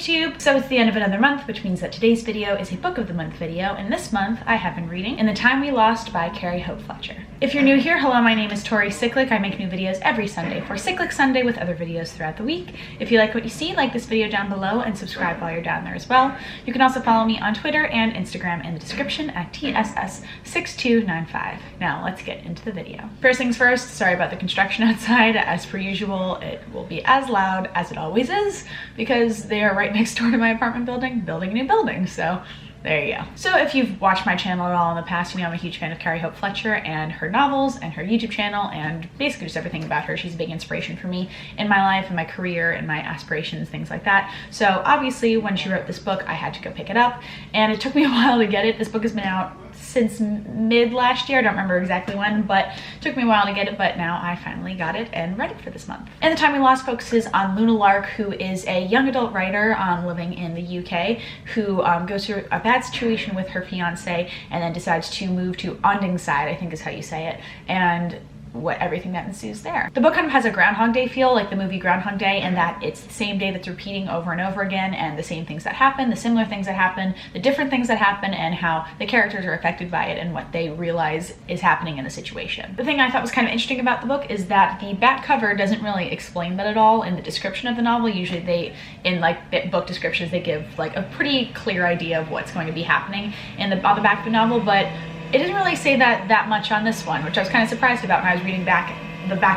YouTube. So it's the end of another month, which means that today's video is a book of the month video, and this month I have been reading In the Time We Lost by Carrie Fletcher. If you're new here, hello, my name is Tori Cyclic. I make new videos every Sunday for Cyclic Sunday with other videos throughout the week. If you like what you see, like this video down below and subscribe while you're down there as well. You can also follow me on Twitter and Instagram in the description at tss6295. Now let's get into the video. First things first, sorry about the construction outside. As per usual, it will be as loud as it always is because they are right next door to my apartment building, building a new building. So there you go. So if you've watched my channel at all in the past, you know I'm a huge fan of Carrie Fletcher and her novels and her YouTube channel and basically just everything about her. She's a big inspiration for me in my life and my career and my aspirations, things like that. So obviously when she wrote this book, I had to go pick it up, and it took me a while to get it. This book has been out since mid last year. I don't remember exactly when, but it took me a while to get it, but now I finally got it and read it for this month. In the Time We Lost focuses on Luna Lark, who is a young adult writer living in the UK, who goes through a bad situation with her fiance and then decides to move to Ondingside, I think is how you say it, and everything that ensues there. The book kind of has a Groundhog Day feel, like the movie Groundhog Day, in that it's the same day that's repeating over and over again, and the same things that happen, the similar things that happen, the different things that happen, and how the characters are affected by it and what they realize is happening in the situation. The thing I thought was kind of interesting about the book is that the back cover doesn't really explain that at all in the description of the novel. Usually they, in like book descriptions, they give like a pretty clear idea of what's going to be happening on the back of the novel, but it didn't really say that much on this one, which I was kind of surprised about when I was reading the back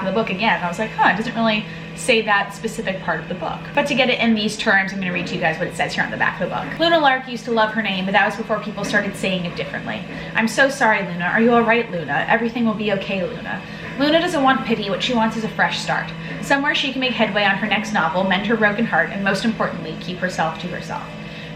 of the book again. I was like, huh, it doesn't really say that specific part of the book. But to get it in these terms, I'm going to read to you guys what it says here on the back of the book. Luna Lark used to love her name, but that was before people started saying it differently. I'm so sorry, Luna. Are you all right, Luna? Everything will be okay, Luna. Luna doesn't want pity. What she wants is a fresh start. Somewhere she can make headway on her next novel, mend her broken heart, and most importantly, keep herself to herself.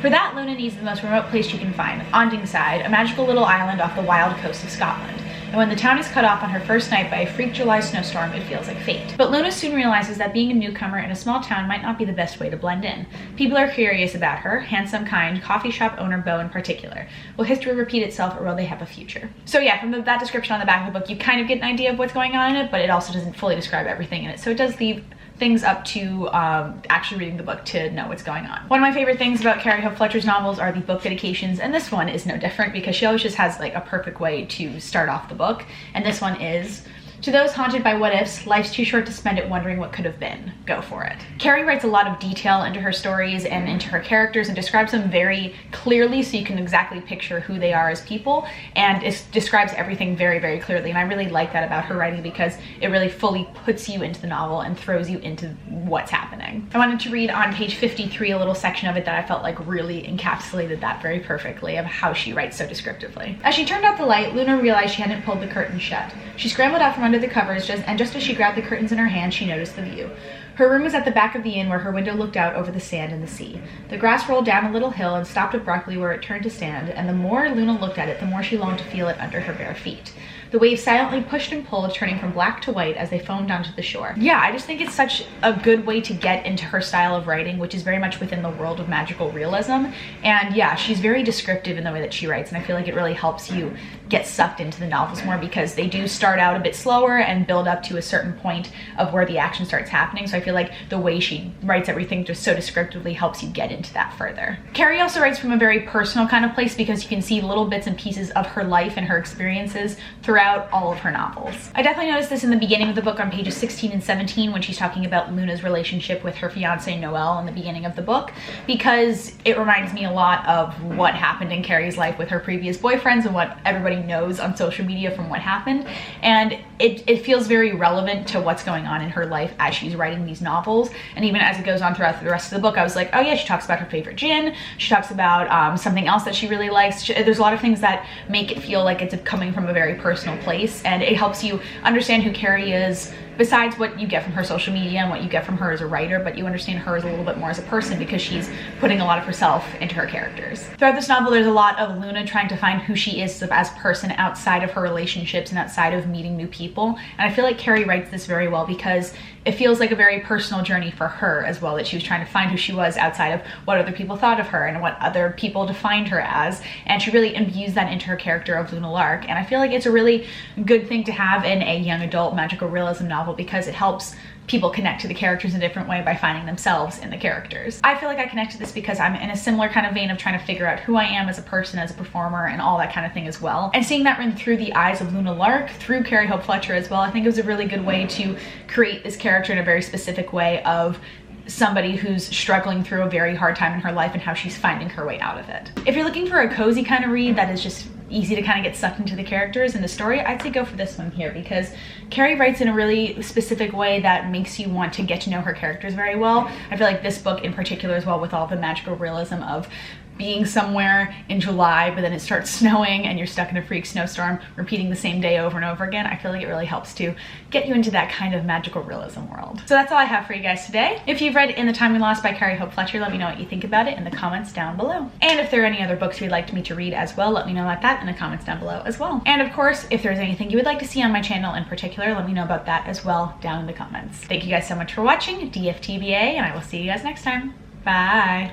For that, Luna needs the most remote place she can find, Ondingside, a magical little island off the wild coast of Scotland. And when the town is cut off on her first night by a freak July snowstorm, it feels like fate. But Luna soon realizes that being a newcomer in a small town might not be the best way to blend in. People are curious about her, handsome, kind, coffee shop owner Beau in particular. Will history repeat itself, or will they have a future? So yeah, from that description on the back of the book, you kind of get an idea of what's going on in it, but it also doesn't fully describe everything in it. So it does leave things up to actually reading the book to know what's going on. One of my favorite things about Carrie Fletcher's novels are the book dedications, and this one is no different because she always just has like a perfect way to start off the book, and this one is: to those haunted by what ifs, life's too short to spend it wondering what could have been. Go for it. Carrie writes a lot of detail into her stories and into her characters and describes them very clearly so you can exactly picture who they are as people, and it describes everything very, very clearly. And I really like that about her writing because it really fully puts you into the novel and throws you into what's happening. I wanted to read on page 53 a little section of it that I felt like really encapsulated that very perfectly, of how she writes so descriptively. As she turned out the light, Luna realized she hadn't pulled the curtain shut. She scrambled out from under the covers, and just as she grabbed the curtains in her hand, she noticed the view. Her room was at the back of the inn where her window looked out over the sand and the sea. The grass rolled down a little hill and stopped abruptly where it turned to stand, and the more Luna looked at it, the more she longed to feel it under her bare feet. The waves silently pushed and pulled, turning from black to white as they foamed onto the shore. Yeah, I just think it's such a good way to get into her style of writing, which is very much within the world of magical realism. And yeah, she's very descriptive in the way that she writes, and I feel like it really helps you get sucked into the novels more because they do start out a bit slower and build up to a certain point of where the action starts happening. So I feel like the way she writes everything just so descriptively helps you get into that further. Carrie also writes from a very personal kind of place because you can see little bits and pieces of her life and her experiences throughout all of her novels. I definitely noticed this in the beginning of the book on pages 16 and 17 when she's talking about Luna's relationship with her fiance Noel in the beginning of the book, because it reminds me a lot of what happened in Carrie's life with her previous boyfriends and what everybody knows on social media from what happened, and it feels very relevant to what's going on in her life as she's writing these novels. And even as it goes on throughout the rest of the book, I was like, oh yeah, she talks about her favorite gin, she talks about something else that she really likes. There's a lot of things that make it feel like it's coming from a very personal place, and it helps you understand who Carrie is besides what you get from her social media and what you get from her as a writer, but you understand her as a little bit more as a person because she's putting a lot of herself into her characters. Throughout this novel, there's a lot of Luna trying to find who she is as a person outside of her relationships and outside of meeting new people. And I feel like Carrie writes this very well because it feels like a very personal journey for her as well, that she was trying to find who she was outside of what other people thought of her and what other people defined her as, and she really imbues that into her character of Luna Lark. And I feel like it's a really good thing to have in a young adult magical realism novel, because it helps people connect to the characters in a different way by finding themselves in the characters. I feel like I connect to this because I'm in a similar kind of vein of trying to figure out who I am as a person, as a performer, and all that kind of thing as well. And seeing that written through the eyes of Luna Lark, through Carrie Hope Fletcher as well, I think it was a really good way to create this character in a very specific way of somebody who's struggling through a very hard time in her life and how she's finding her way out of it. If you're looking for a cozy kind of read that is just easy to kind of get sucked into the characters and the story, I'd say go for this one here, because Carrie writes in a really specific way that makes you want to get to know her characters very well. I feel like this book in particular as well, with all the magical realism of being somewhere in July, but then it starts snowing and you're stuck in a freak snowstorm, repeating the same day over and over again. I feel like it really helps to get you into that kind of magical realism world. So that's all I have for you guys today. If you've read In the Time We Lost by Carrie Hope Fletcher, let me know what you think about it in the comments down below. And if there are any other books you'd like me to read as well, let me know about that in the comments down below as well. And of course, if there's anything you would like to see on my channel in particular, let me know about that as well down in the comments. Thank you guys so much for watching, DFTBA, and I will see you guys next time. Bye.